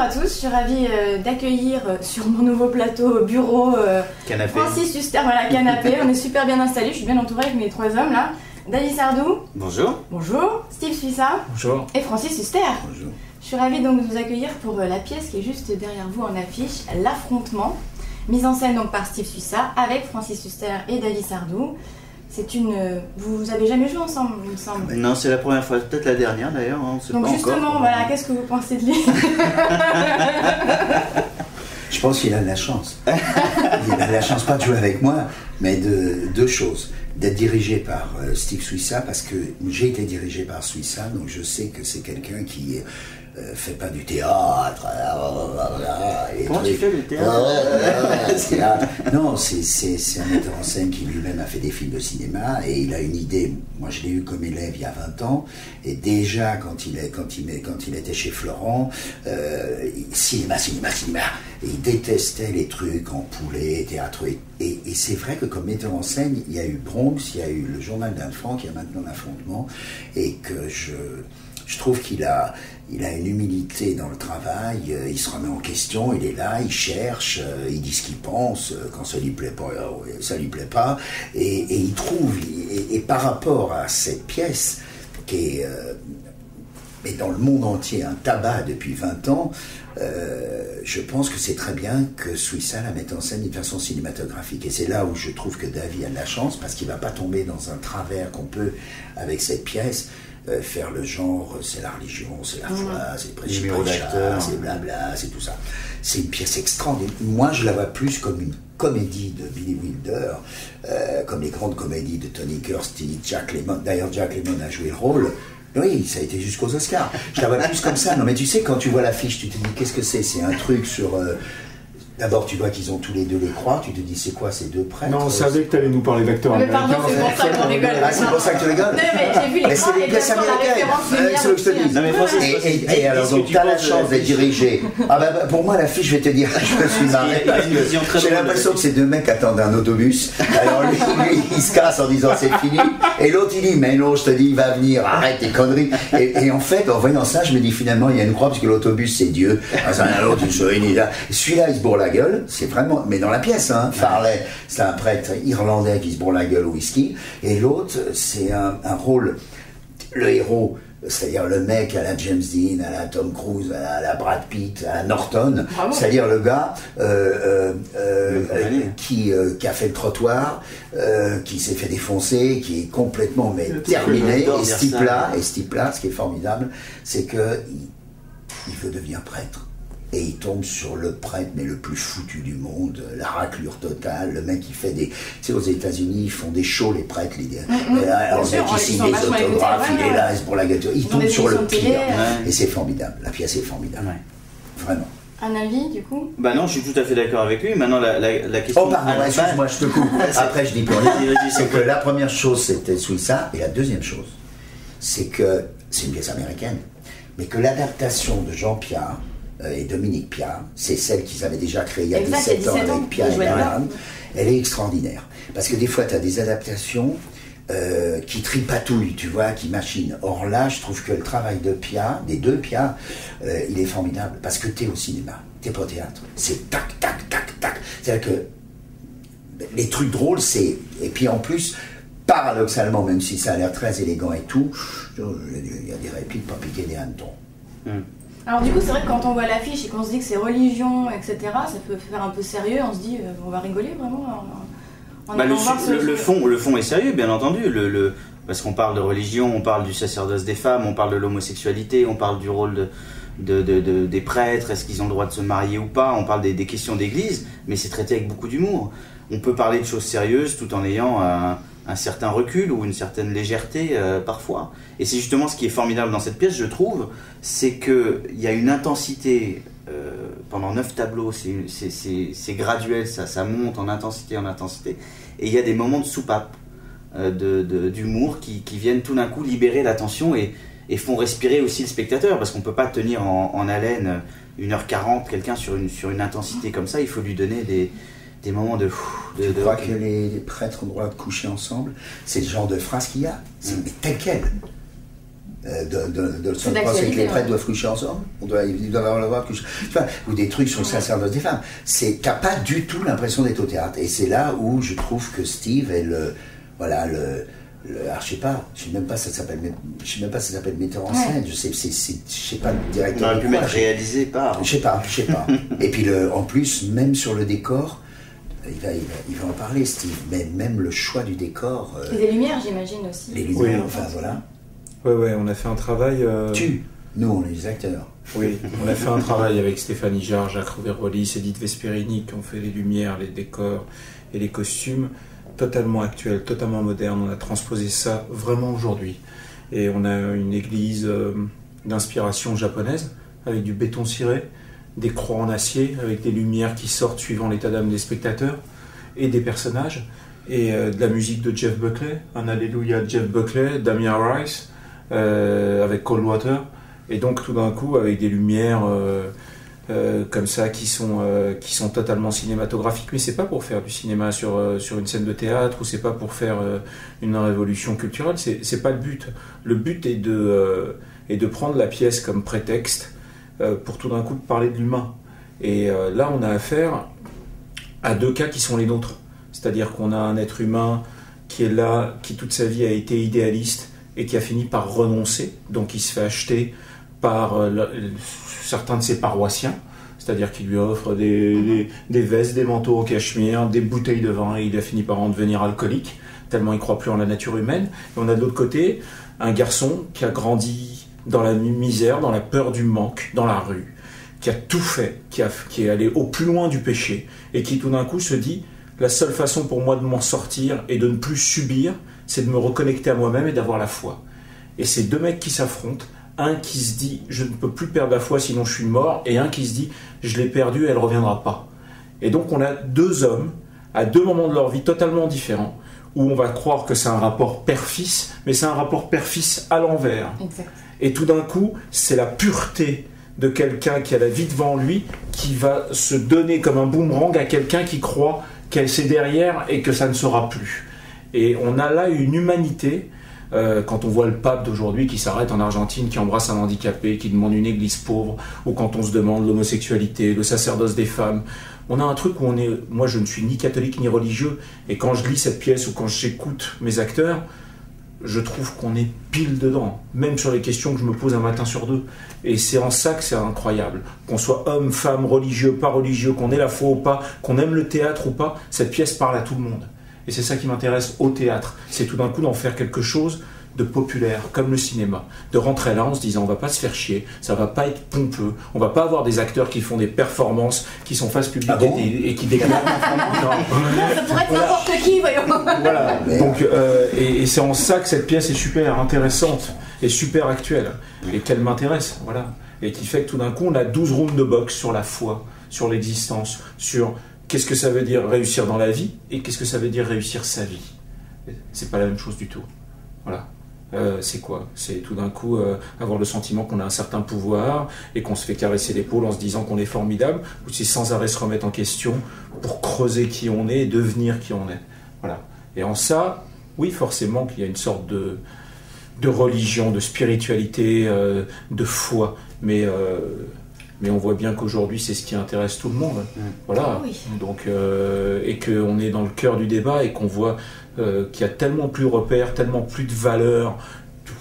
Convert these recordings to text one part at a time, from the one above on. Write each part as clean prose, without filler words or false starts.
à tous, je suis ravie d'accueillir sur mon nouveau plateau bureau Francis Huster, voilà, canapé. On est super bien installés, je suis bien entourée avec mes 3 hommes là. David Sardou. Bonjour. Bonjour. Steve Suissa. Bonjour. Et Francis Huster. Bonjour. Je suis ravie donc de vous accueillir pour la pièce qui est juste derrière vous en affiche, L'Affrontement, mise en scène donc par Steve Suissa avec Francis Huster et David Sardou. C'est une... Vous avez jamais joué ensemble, il me semble. Non, c'est la première fois, peut-être la dernière d'ailleurs. Hein, donc pas justement, encore. voilà, qu'est-ce que vous pensez de lui? Je pense qu'il a de la chance. Il a de la chance pas de jouer avec moi, mais de 2 choses. D'être dirigé par Steve Suissa, parce que j'ai été dirigé par Suissa, donc je sais que c'est quelqu'un qui fait pas du théâtre. Comment tu fais le théâtre? Non, c'est un metteur en scène qui lui-même a fait des films de cinéma et il a une idée. Moi, je l'ai eu comme élève il y a 20 ans et déjà quand il était chez Florent, cinéma. Et il détestait les trucs en poulet, théâtre. Et c'est vrai que comme metteur en scène, il y a eu Bronx, il y a eu le Journal d'Anne Frank, il y a maintenant L'Affrontement, et que je trouve qu'il a une humilité dans le travail, il se remet en question, il est là, il cherche, il dit ce qu'il pense, quand ça lui plaît pas, ça lui plaît pas, et il trouve, et par rapport à cette pièce, qui est dans le monde entier un tabac depuis 20 ans, je pense que c'est très bien que Suissa la mette en scène d'une façon cinématographique. Et c'est là où je trouve que David a de la chance, parce qu'il ne va pas tomber dans un travers qu'on peut, avec cette pièce, faire le genre, c'est la religion, c'est la foi, c'est le c'est blabla, c'est tout ça. C'est une pièce extraordinaire. Moi, je la vois plus comme une comédie de Billy Wilder, comme les grandes comédies de Tony Kirsty, Jack Lemmon. D'ailleurs, Jack Lemmon a joué le rôle. Oui, ça a été jusqu'aux Oscars. Je la vois plus comme ça. Non, mais tu sais, quand tu vois l'affiche, tu te dis, qu'est-ce que c'est? C'est un truc sur... D'abord, tu vois qu'ils ont tous les deux les croix. Tu te dis, c'est quoi ces 2 prêtres? Non, on savait que tu allais nous parler d'acteurs américains. Mais pardon, c'est pour ça qu'on rigole. Ah, c'est pour ça que tu rigoles? Non, mais j'ai vu les c'est des pièces américaines. C'est ce que je te dis. Non, mais Francis, Et alors, donc, tu as la chance d'être dirigé. Ah bah, pour moi, l'affiche, je vais te dire, je me suis marré parce que j'ai l'impression que ces 2 mecs attendent un autobus. Alors, lui, il se casse en disant c'est fini. Et l'autre, il dit, mais non, je te dis, il va venir, arrête tes conneries. Et en fait, en voyant ça, je me dis, finalement, il y a une croix parce que l'autobus, c'est Dieu. L'autre, il se réunit là. Celui-là, il se bourre la gueule. C'est vraiment, mais dans la pièce, hein, Farley, c'est un prêtre irlandais qui se bourre la gueule au whisky, et l'autre, c'est un rôle, le héros, c'est-à-dire le mec à la James Dean, à la Tom Cruise, à la Brad Pitt, à la Norton, c'est-à-dire le gars qui a fait le trottoir, qui s'est fait défoncer, qui est complètement terminé, et ce type-là, ce qui est formidable, c'est que il veut devenir prêtre. Et il tombe sur le prêtre, mais le plus foutu du monde, la raclure totale. Le mec, il fait des... Tu sais, aux États-Unis, ils font des shows, les prêtres, l'idée. Alors, le mec, il signe des autographes, il est là, c'est pour la gâteau. Il tombe sur le pire. Et c'est formidable. La pièce est formidable. Vraiment. Un avis, du coup? Bah non, je suis tout à fait d'accord avec lui. Maintenant, la question... Oh, pardon, excuse-moi, je te coupe. Après, je dis plus rien. C'est que la première chose, c'était Suissa. Et la deuxième chose, c'est que c'est une pièce américaine. Mais que l'adaptation de Jean Piat et Dominique Piat, c'est celle qu'ils avaient déjà créée il y a 17 ans avec Piat et Bernard, elle est extraordinaire. Parce que des fois, tu as des adaptations qui tripatouillent, tu vois, qui machinent. Or là, je trouve que le travail de Piat, des 2 Piat, il est formidable. Parce que tu es au cinéma, tu n'es pas au théâtre. C'est tac, tac, tac, tac. C'est-à-dire que les trucs drôles, c'est... Et puis en plus... Paradoxalement, même si ça a l'air très élégant et tout, il y a des répliques pas piquées des hannetons. Alors du coup, c'est vrai que quand on voit l'affiche et qu'on se dit que c'est religion, etc., ça peut faire un peu sérieux, on se dit, on va rigoler vraiment le fond est sérieux, bien entendu, parce qu'on parle de religion, on parle du sacerdoce des femmes, on parle de l'homosexualité, on parle du rôle des prêtres, est-ce qu'ils ont le droit de se marier ou pas, on parle des questions d'église, mais c'est traité avec beaucoup d'humour. On peut parler de choses sérieuses tout en ayant un certain recul ou une certaine légèreté parfois. Et c'est justement ce qui est formidable dans cette pièce, je trouve, c'est qu'il y a une intensité pendant 9 tableaux, c'est graduel, ça monte en intensité, et il y a des moments de soupape, d'humour qui viennent tout d'un coup libérer l'attention et font respirer aussi le spectateur, parce qu'on ne peut pas tenir en haleine 1h40 quelqu'un sur une intensité comme ça, il faut lui donner des moments de... Tu crois que les prêtres ont le droit de coucher ensemble? C'est le genre de phrase qu'il y a, c'est tel quel. On pense que les prêtres doivent coucher ensemble, ils doivent avoir le droit de coucher, ou des trucs sur le sacerdoce des femmes. T'as pas du tout l'impression d'être au théâtre. Et c'est là où je trouve que Steve est alors, je sais même pas si ça s'appelle metteur en scène, je sais pas le directeur. On aurait pu mettre réalisé par. Je sais pas. Et puis en plus, même sur le décor, il va en parler, Steve, mais même le choix du décor. Et des lumières, j'imagine aussi. Les lumières, enfin voilà. Ouais, on a fait un travail. Nous, on est les acteurs. Oui, on a fait un travail avec Stéphanie Jarre, Jacques Roverollis, Edith Vesperini, qui ont fait les lumières, les décors et les costumes. Totalement actuel, totalement moderne. On a transposé ça vraiment aujourd'hui. Et on a une église d'inspiration japonaise, avec du béton ciré, des croix en acier, avec des lumières qui sortent suivant l'état d'âme des spectateurs et des personnages, et de la musique de Jeff Buckley, un Alléluia de Jeff Buckley, Damien Rice, avec Cold Water, et donc tout d'un coup avec des lumières comme ça qui sont totalement cinématographiques, mais c'est pas pour faire du cinéma sur une scène de théâtre, ou c'est pas pour faire une révolution culturelle, c'est pas le but. Le but est de prendre la pièce comme prétexte pour tout d'un coup parler de l'humain. Et là on a affaire à deux cas qui sont les nôtres, c'est-à-dire qu'on a un être humain qui est là, qui toute sa vie a été idéaliste et qui a fini par renoncer, donc il se fait acheter par certains de ses paroissiens, c'est-à-dire qu'il lui offre des vestes, des manteaux en cachemire, des bouteilles de vin, et il a fini par en devenir alcoolique, tellement il ne croit plus en la nature humaine. Et on a de l'autre côté un garçon qui a grandi dans la misère, dans la peur du manque, dans la rue, qui a tout fait, qui est allé au plus loin du péché, et qui tout d'un coup se dit « la seule façon pour moi de m'en sortir et de ne plus subir, c'est de me reconnecter à moi-même et d'avoir la foi ». Et ces deux mecs qui s'affrontent, un qui se dit « je ne peux plus perdre la foi sinon je suis mort », et un qui se dit « je l'ai perdue, elle ne reviendra pas ». Et donc on a deux hommes, à deux moments de leur vie totalement différents, où on va croire que c'est un rapport père-fils, mais c'est un rapport père-fils à l'envers. Exact. Et tout d'un coup, c'est la pureté de quelqu'un qui a la vie devant lui, qui va se donner comme un boomerang à quelqu'un qui croit qu'elle c'est derrière et que ça ne sera plus. Et on a là une humanité. Quand on voit le pape d'aujourd'hui qui s'arrête en Argentine, qui embrasse un handicapé, qui demande une église pauvre, ou quand on se demande l'homosexualité, le sacerdoce des femmes, on a un truc où on est... Moi, je ne suis ni catholique ni religieux, et quand je lis cette pièce ou quand j'écoute mes acteurs, je trouve qu'on est pile dedans, même sur les questions que je me pose un matin sur deux. Et c'est en ça que c'est incroyable. Qu'on soit homme, femme, religieux, pas religieux, qu'on ait la foi ou pas, qu'on aime le théâtre ou pas, cette pièce parle à tout le monde. Et c'est ça qui m'intéresse au théâtre. C'est tout d'un coup d'en faire quelque chose de populaire, comme le cinéma. De rentrer là en se disant, on va pas se faire chier, ça va pas être pompeux, on va pas avoir des acteurs qui font des performances, qui sont face publique et qui déclarent. Ça pourrait être n'importe qui, voyons. Voilà. Donc, et c'est en ça que cette pièce est super intéressante et super actuelle. Et qu'elle m'intéresse, voilà. Et qui fait que tout d'un coup, on a 12 rounds de boxe sur la foi, sur l'existence, sur... Qu'est-ce que ça veut dire réussir dans la vie et qu'est-ce que ça veut dire réussir sa vie? C'est pas la même chose du tout. Voilà. C'est quoi? C'est tout d'un coup avoir le sentiment qu'on a un certain pouvoir et qu'on se fait caresser l'épaule en se disant qu'on est formidable, ou c'est sans arrêt se remettre en question pour creuser qui on est et devenir qui on est. Voilà. Et en ça, oui, forcément qu'il y a une sorte de religion, de spiritualité, de foi, mais on voit bien qu'aujourd'hui, c'est ce qui intéresse tout le monde. Voilà. Oui. Donc, et qu'on est dans le cœur du débat et qu'on voit qu'il y a tellement plus de repères, tellement plus de valeurs.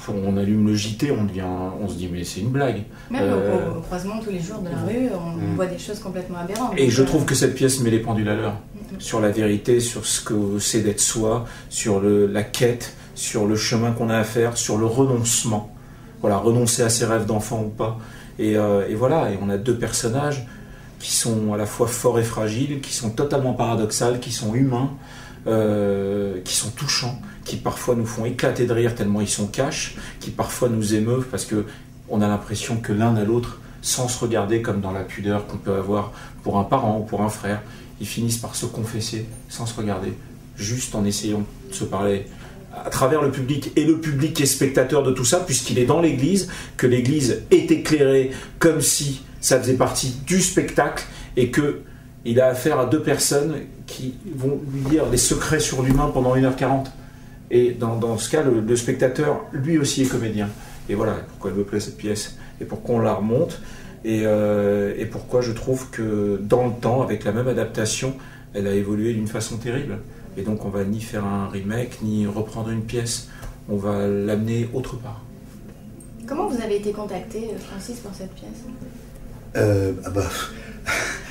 On allume le JT, on se dit mais c'est une blague. Même au croisement tous les jours de la rue, on voit des choses complètement aberrantes. Et je trouve que cette pièce met les pendules à l'heure. Sur la vérité, sur ce que c'est d'être soi, sur la quête, sur le chemin qu'on a à faire, sur le renoncement. Voilà, renoncer à ses rêves d'enfant ou pas. Et voilà, et on a deux personnages qui sont à la fois forts et fragiles, qui sont totalement paradoxales, qui sont humains, qui sont touchants, qui parfois nous font éclater de rire tellement ils sont cash, qui parfois nous émeuvent parce qu'on a l'impression que l'un à l'autre, sans se regarder comme dans la pudeur qu'on peut avoir pour un parent ou pour un frère, ils finissent par se confesser sans se regarder, juste en essayant de se parler à travers le public, et le public est spectateur de tout ça puisqu'il est dans l'église, que l'église est éclairée comme si ça faisait partie du spectacle et qu'il a affaire à deux personnes qui vont lui dire des secrets sur l'humain pendant 1h40. Et dans ce cas, le spectateur, lui aussi est comédien. Et voilà, pourquoi elle me plaît cette pièce, et pourquoi on la remonte, et pourquoi je trouve que dans le temps, avec la même adaptation, elle a évolué d'une façon terrible. Et donc on va ni faire un remake, ni reprendre une pièce, on va l'amener autre part. Comment vous avez été contacté, Francis, pour cette pièce ?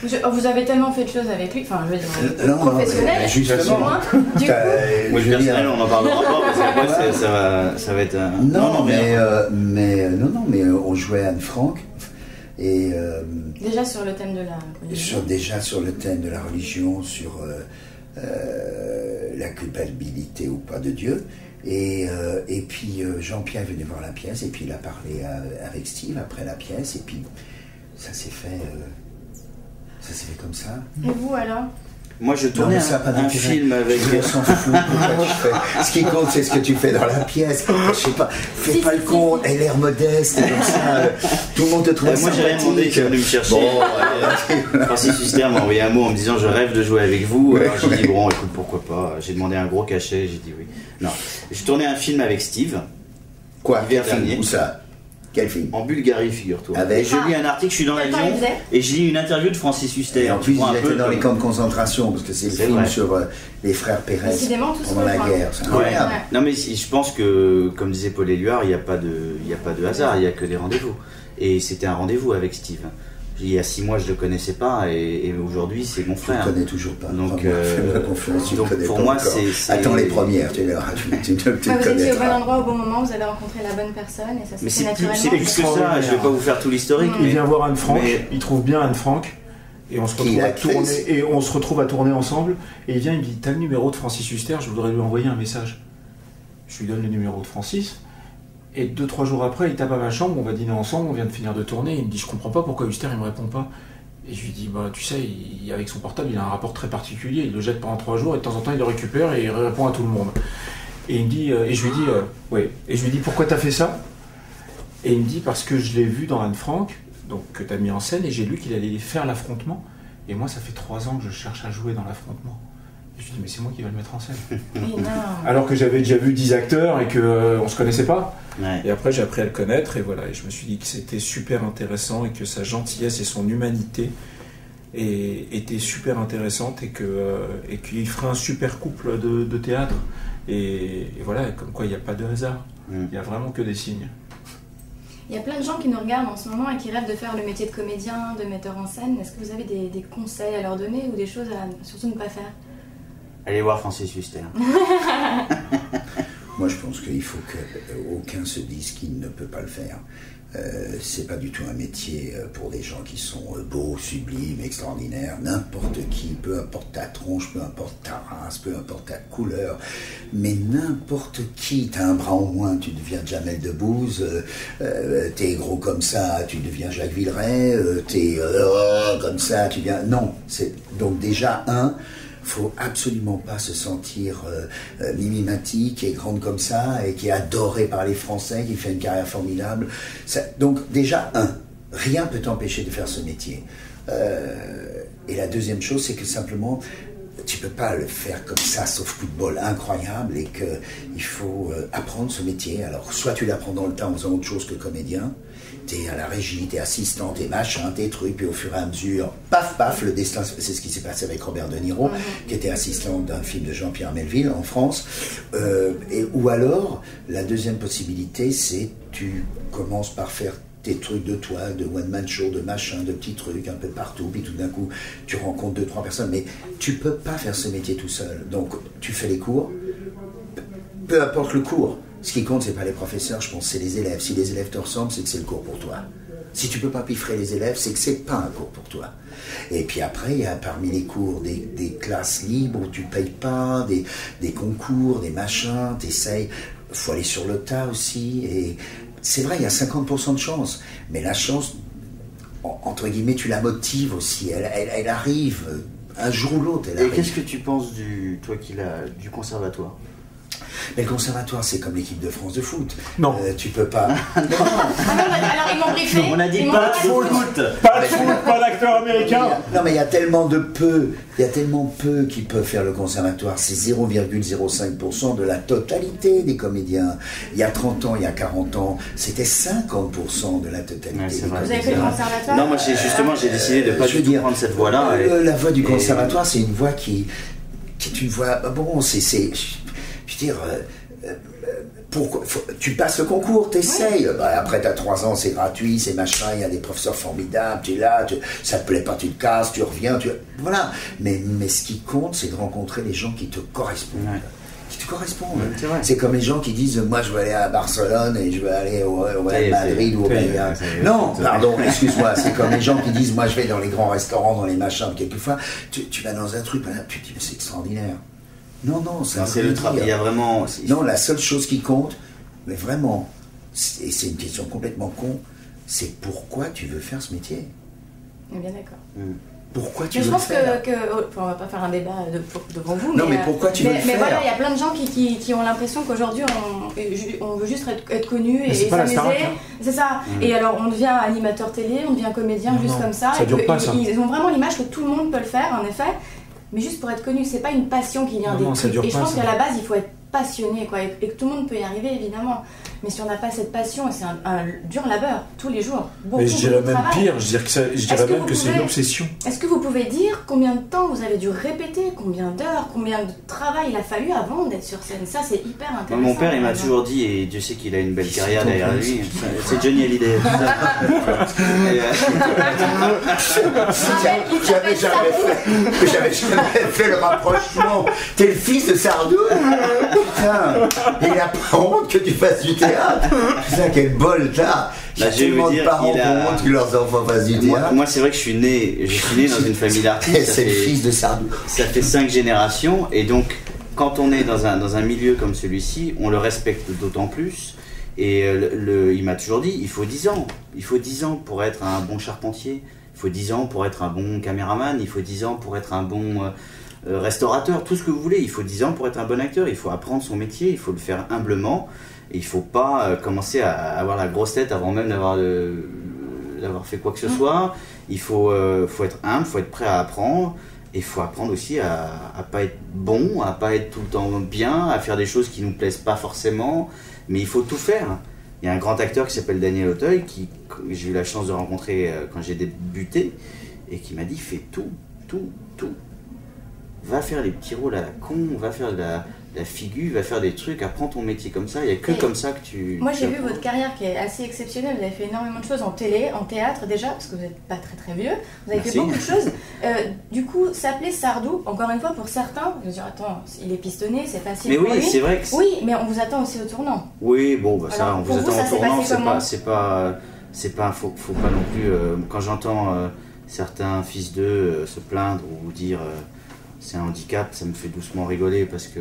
Vous avez tellement fait de choses avec lui, enfin, je veux dire, professionnel, justement. Moi, le personnel, on en parlera pas, parce qu'après, ça va être... Non, mais on jouait Anne Frank, et... déjà sur le thème de la religion. Déjà sur le thème de la religion, sur la culpabilité ou pas de Dieu. Et puis Jean-Pierre est venu voir la pièce, et puis il a parlé avec Steve après la pièce, et puis ça s'est fait comme ça. Et vous alors ? Moi, je tournais un film avec... On s'en fout de quoi tu fais. Ce qui compte, c'est ce que tu fais dans la pièce. Je sais pas, fais pas le con, aie l'air modeste, comme ça. Tout le monde te trouve Moi, j'ai rien demandé, il est venu me chercher. Francis Huster m'a envoyé un mot en me disant « Je rêve de jouer avec vous ». Alors j'ai dit « Bon, écoute, pourquoi pas ». J'ai demandé un gros cachet, j'ai dit oui. Non, je tournais un film avec Steve. Quoi ? Quel film ? Où ça ? Quel film ? En Bulgarie, figure-toi. Avec... Je lis un article, je suis dans l'avion, et je lis une interview de Francis Huster. Et en plus, il était dans les camps de concentration, parce que c'est le film sur les frères Pérez pendant la guerre. C'est incroyable. Ouais. Non, mais je pense que, comme disait Paul Éluard, il n'y a pas de hasard, il n'y a que des rendez-vous. Et c'était un rendez-vous avec Steve. Il y a 6 mois, je ne le connaissais pas, et aujourd'hui, c'est mon frère. Je ne le connais toujours pas. Donc, pour moi, c'est... Attends les premières, tu verras. Vous étiez au bon endroit au bon moment, vous avez rencontré la bonne personne, et ça s'est fait naturellement. C'est plus que ça, je ne vais pas vous faire tout l'historique. Il vient voir Anne Frank, il trouve bien Anne Frank, et on se retrouve à tourner ensemble, et il vient, il me dit « T'as le numéro de Francis Huster, je voudrais lui envoyer un message. » Je lui donne le numéro de Francis. Et 2-3 jours après, il tape à ma chambre, on va dîner ensemble, on vient de finir de tourner, il me dit « Je comprends pas pourquoi Huster il me répond pas. » Et je lui dis « Bah tu sais, avec son portable, il a un rapport très particulier, il le jette pendant 3 jours, et de temps en temps il le récupère et il répond à tout le monde. » Et il me dit, et je lui dis « Pourquoi t'as fait ça ?» Et il me dit « Parce que je l'ai vu dans Anne Frank, donc que t'as mis en scène, et j'ai lu qu'il allait faire l'affrontement, et moi ça fait 3 ans que je cherche à jouer dans l'affrontement. » Et je lui dis « Mais c'est moi qui vais le mettre en scène. » Alors que j'avais déjà vu 10 acteurs et qu'on se connaissait pas. Ouais. Et après j'ai appris à le connaître et voilà, et je me suis dit que c'était super intéressant et que sa gentillesse et son humanité étaient super intéressantes et qu'il ferait un super couple de théâtre. Et voilà, comme quoi il n'y a pas de hasard, il n'y a vraiment que des signes. Il y a plein de gens qui nous regardent en ce moment et qui rêvent de faire le métier de comédien, de metteur en scène. Est-ce que vous avez des conseils à leur donner ou des choses à surtout ne pas faire ? Allez voir Francis Huster. Moi, je pense qu'il faut qu'aucun se dise qu'il ne peut pas le faire. C'est pas du tout un métier pour des gens qui sont beaux, sublimes, extraordinaires. N'importe qui, peu importe ta tronche, peu importe ta race, peu importe ta couleur, mais n'importe qui, t'as un bras en moins, tu deviens Jamel Debbouze, t'es gros comme ça, tu deviens Jacques Villeray, t'es comme ça, tu deviens... Non, donc déjà, faut absolument pas se sentir mimématique et grande comme ça et qui est adorée par les Français, qui fait une carrière formidable. Donc déjà, rien peut t'empêcher de faire ce métier. Et la deuxième chose, c'est que simplement, tu peux pas le faire comme ça, sauf coup de bol incroyable, et qu'il faut apprendre ce métier. Alors, soit tu l'apprends dans le temps en faisant autre chose que comédien, t'es à la régie, t'es assistant, t'es machin, t'es truc, puis au fur et à mesure, paf, le destin, c'est ce qui s'est passé avec Robert De Niro, qui était assistant d'un film de Jean-Pierre Melville en France. Ou alors, la deuxième possibilité, c'est tu commences par faire tes trucs de toile, de one-man show, de machin, de petits trucs un peu partout, puis tout d'un coup, tu rencontres 2-3 personnes, mais tu peux pas faire ce métier tout seul. Donc, tu fais les cours, peu importe le cours. Ce qui compte, c'est pas les professeurs, je pense, c'est les élèves. Si les élèves te ressemblent, c'est que c'est le cours pour toi. Si tu peux pas piffrer les élèves, c'est que c'est pas un cours pour toi. Et puis après, il y a parmi les cours des classes libres où tu payes pas, des concours, des machins, t'essayes. Faut aller sur le tas aussi. Et c'est vrai, il y a 50% de chance. Mais la chance, entre guillemets, tu la motives aussi. Elle arrive un jour ou l'autre. Et qu'est-ce que tu penses, toi du conservatoire ? Mais le conservatoire, c'est comme l'équipe de France de foot. Non. Tu peux pas. Alors ils m'ont briefé. On a dit Ils m'ont pas de dit- foot. Pas de foot, pas d'acteur américain. Non, mais il y a tellement peu qui peuvent faire le conservatoire. C'est 0,05% de la totalité des comédiens. Il y a 30 ans, il y a 40 ans, c'était 50% de la totalité. Ouais, c'est des vrai. Vous avez fait le comédiens. conservatoire? Non, moi j'ai décidé de pas Je veux du tout dire, prendre cette voie-là. et- La voix du et- conservatoire, c'est une voix qui est une voix. Bon, je veux dire. Pourquoi tu passes le concours, t'essayes. Bah, après, t'as 3 ans, c'est gratuit, c'est machin, il y a des professeurs formidables, tu es là, ça te plaît pas, tu te casses, tu reviens, voilà. Mais ce qui compte, c'est de rencontrer les gens qui te correspondent. Ouais. Qui te correspondent. Ouais, c'est vrai. C'est comme les gens qui disent moi je veux aller à Barcelone et je veux aller au Ça y est, Madrid ou au ça y est, Bayern. ça y est. Non, pardon, excuse-moi, c'est comme les gens qui disent moi je vais dans les grands restaurants, dans les machins, quelquefois tu vas dans un truc, tu te dis mais c'est extraordinaire. Non, ça Non, veut c'est le rien travail. dire. Il y a vraiment. Non, la seule chose qui compte, mais vraiment, et c'est une question complètement con, c'est pourquoi tu veux faire ce métier. On est bien d'accord. Pourquoi tu Mais je veux le pense faire on va pas faire un débat devant vous. Non, mais pourquoi tu veux le Mais faire voilà, il y a plein de gens qui ont l'impression qu'aujourd'hui on veut juste être connu Mais et c'est pas la s'amuser. Starac, hein. C'est ça. Et alors on devient animateur télé, on devient comédien Non, juste non, comme ça. ça et dure que pas, ça. Ils ont vraiment l'image que tout le monde peut le faire, en effet. Mais juste pour être connu, c'est pas une passion qui vient Non, des non, ça trucs. dure Et je pas, pense ça. qu'à la base, il faut être passionné, quoi, et que tout le monde peut y arriver, évidemment. Mais si on n'a pas cette passion, c'est un dur labeur, tous les jours. Mais je dirais beaucoup de même travail. pire, je dirais Est-ce que même vous que c'est une pouvez- obsession. Est-ce que vous pouvez dire combien de temps vous avez dû répéter, combien d'heures, combien de travail il a fallu avant d'être sur scène? Ça, c'est hyper intéressant. Mon père, il m'a par exemple. toujours dit, et Dieu sait qu'il a une belle carrière ton derrière père lui, c'est Johnny Hallyday. Et, J'avais jamais fait le rapprochement. T'es le fils de Sardou. Putain, et il a pas honte que tu fasses du théâtre. Putain, quel bol t'as. Il y a Bah, je vais tellement vous de dire, parents il qui a- ont honte que leurs enfants fassent du théâtre. moi, c'est vrai que je suis né dans une famille d'artistes. C'est le fils de Sardou. Ça fait 5 générations, et donc quand on est dans un milieu comme celui-ci, on le respecte d'autant plus. Et il m'a toujours dit, il faut 10 ans. Il faut 10 ans pour être un bon charpentier. Il faut 10 ans pour être un bon caméraman. Il faut 10 ans pour être un bon restaurateur. Tout ce que vous voulez. Il faut 10 ans pour être un bon acteur. Il faut apprendre son métier. Il faut le faire humblement. Et il ne faut pas commencer à avoir la grosse tête avant même d'avoir fait quoi que ce soit. Il faut être humble, il faut être prêt à apprendre. Et il faut apprendre aussi à pas être bon, à pas être tout le temps bien, à faire des choses qui nous plaisent pas forcément. Mais il faut tout faire. Il y a un grand acteur qui s'appelle Daniel Auteuil, que j'ai eu la chance de rencontrer quand j'ai débuté, et qui m'a dit fais tout. Va faire les petits rôles à la con, va faire de la figure, va faire des trucs, apprends ton métier comme ça. Il n'y a que Et comme ça que tu. Moi, j'ai tu vu apprends. votre carrière qui est assez exceptionnelle. Vous avez fait énormément de choses en télé, en théâtre déjà, parce que vous n'êtes pas très très vieux. Vous avez Merci. fait beaucoup de choses. Du coup, s'appeler Sardou, encore une fois, pour certains, vous dire attends, il est pistonné, c'est facile Mais pour oui, lui. c'est vrai que. Oui, mais on vous attend aussi au tournant. Oui, bon, bah ça, Alors, on pour vous vous, attend ça en s'est tournant, passé comment faut pas non plus. Quand j'entends certains fils d'eux se plaindre ou dire c'est un handicap, ça me fait doucement rigoler parce que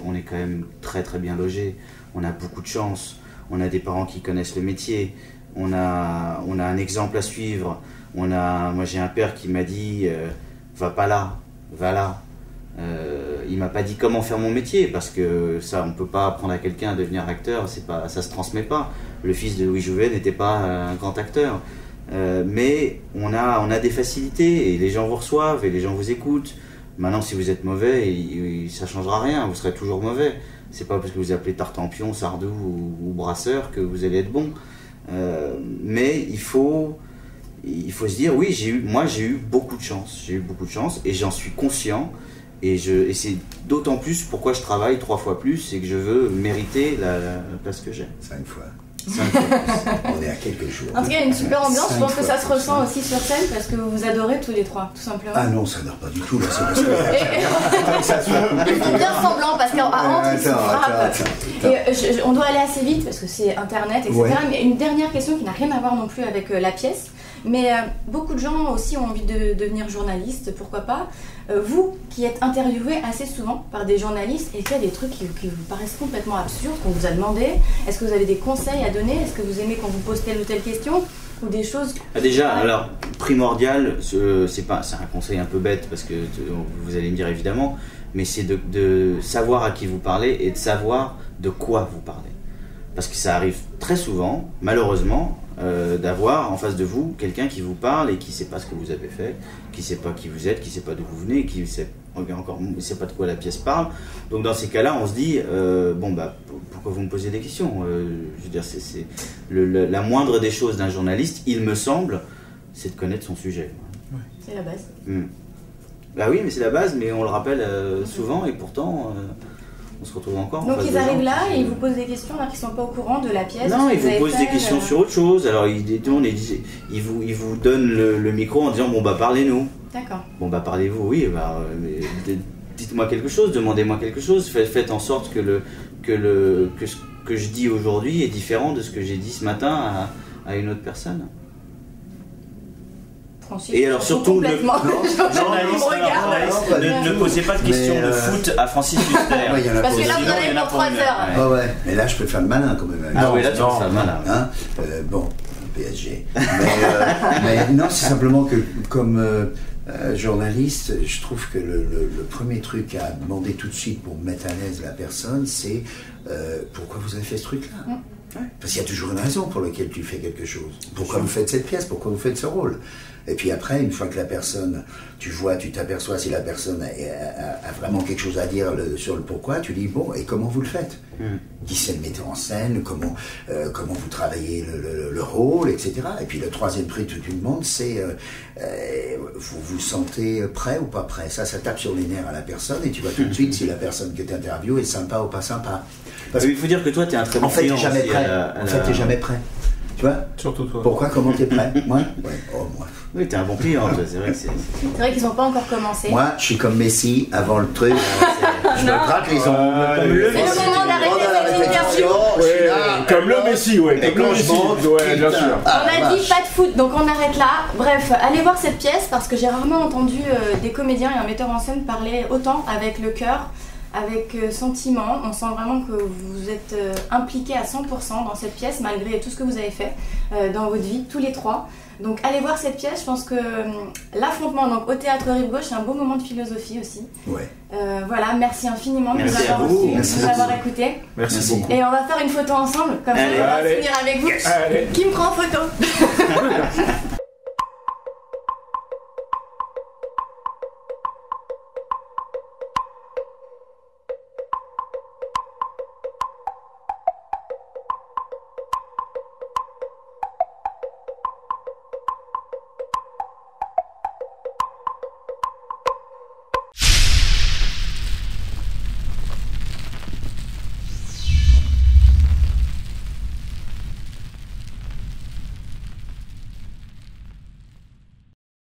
on est quand même très très bien logé. On a beaucoup de chance. On a des parents qui connaissent le métier. On a un exemple à suivre. Moi, j'ai un père qui m'a dit va pas là, va là. Il m'a pas dit comment faire mon métier parce que ça, on peut pas apprendre à quelqu'un à devenir acteur. Ça se transmet pas. Le fils de Louis Jouvet n'était pas un grand acteur. Mais on a des facilités et les gens vous reçoivent et les gens vous écoutent. Maintenant, si vous êtes mauvais, ça changera rien, vous serez toujours mauvais. C'est pas parce que vous appelez Tartampion, Sardou ou Brasseur que vous allez être bon. Mais il faut se dire, oui, j'ai eu beaucoup de chance. J'ai eu beaucoup de chance et j'en suis conscient. Et c'est d'autant plus pourquoi je travaille 3 fois plus, c'est que je veux mériter la place que j'ai. 5 fois. 5 fois plus. On est à quelques jours. En tout cas, il y a une super ambiance. Je 5 pense que ça se fois ressent plus. aussi sur scène parce que vous vous adorez tous les trois, tout simplement. Ah non, ça dort pas du tout là, c'est parce que ça soit coupé. Ils font bien semblant parce qu'à entre, ils se frappent. Attends. Et on doit aller assez vite parce que c'est internet, etc. Ouais. Mais une dernière question qui n'a rien à voir non plus avec la pièce. Mais beaucoup de gens aussi ont envie de devenir journaliste, pourquoi pas. Vous qui êtes interviewé assez souvent par des journalistes et qu'il y a des trucs qui vous paraissent complètement absurdes, qu'on vous a demandé, est-ce que vous avez des conseils à donner? Est-ce que vous aimez qu'on vous pose telle ou telle question? Ou des choses... Déjà, alors, primordial, c'est un conseil un peu bête parce que vous allez me dire évidemment, mais c'est de savoir à qui vous parlez et de savoir de quoi vous parlez. Parce que ça arrive très souvent, malheureusement, d'avoir en face de vous quelqu'un qui vous parle et qui ne sait pas ce que vous avez fait, qui ne sait pas qui vous êtes, qui ne sait pas d'où vous venez, qui ne sait pas de quoi la pièce parle. Donc dans ces cas-là, on se dit, pourquoi vous me posez des questions je veux dire, c'est la moindre des choses d'un journaliste, il me semble, c'est de connaître son sujet. Ouais. C'est la base. Bah oui, mais c'est la base, mais on le rappelle souvent et pourtant... on se retrouve encore. Donc ils arrivent là et ils vous posent des questions alors qu'ils ne sont pas au courant de la pièce. Non, ils vous posent des questions sur autre chose. Alors ils détournent et ils vous donnent le micro en disant parlez-nous. D'accord. Parlez-vous, oui. Dites-moi quelque chose, demandez-moi quelque chose. Faites en sorte que ce que je dis aujourd'hui est différent de ce que j'ai dit ce matin à une autre personne. Francis, et alors surtout, ne posez pas de questions de foot à Francis Huster. Parce que là, vous en avez pour 3 heures. Ouais. Mais là, je peux faire le malin quand même. Ah oui, là, tu peux faire le malin. PSG. Mais non, c'est simplement que comme journaliste, je trouve que le premier truc à demander tout de suite pour mettre à l'aise la personne, c'est pourquoi vous avez fait ce truc-là. Parce qu'il y a toujours une raison pour laquelle tu fais quelque chose. Pourquoi vous faites cette pièce, pourquoi vous faites ce rôle. Et puis après, une fois que la personne, tu t'aperçois si la personne a vraiment quelque chose à dire sur le pourquoi, tu dis bon, et comment vous le faites Qui c'est le metteur en scène, comment vous travaillez le rôle, etc. Et puis le troisième truc que tu demandes, c'est vous vous sentez prêt ou pas prêt. Ça tape sur les nerfs à la personne et tu vois tout de suite si la personne que tu interviews est sympa ou pas sympa. Parce qu'il faut dire que toi, tu es un très bon client. En fait, t'es jamais prêt. Tu vois ? Surtout toi. Pourquoi ? Comment t'es prêt ? Moi ? Ouais. Oh, moi. Oui, t'es un bon client, toi. C'est vrai que c'est vrai qu'ils n'ont pas encore commencé. Moi, je suis comme Messi avant le truc. Je me gratte les ongles. C'est le moment d'arrêter cette interview. Comme le Messi, Et quand je monte, bien sûr. On a dit pas de foot, donc on arrête là. Bref, allez voir cette pièce parce que j'ai rarement entendu des comédiens et un metteur en scène parler autant avec le cœur, avec sentiment. On sent vraiment que vous êtes impliqués à 100% dans cette pièce malgré tout ce que vous avez fait dans votre vie, tous les trois. Donc allez voir cette pièce, je pense que l'affrontement donc, au Théâtre Rive Gauche, c'est un beau moment de philosophie aussi. Ouais. Voilà, merci infiniment de nous merci avoir reçus, de nous avoir écoutés. Merci beaucoup. Et on va faire une photo ensemble, comme ça on va finir avec vous. Qui me prend en photo?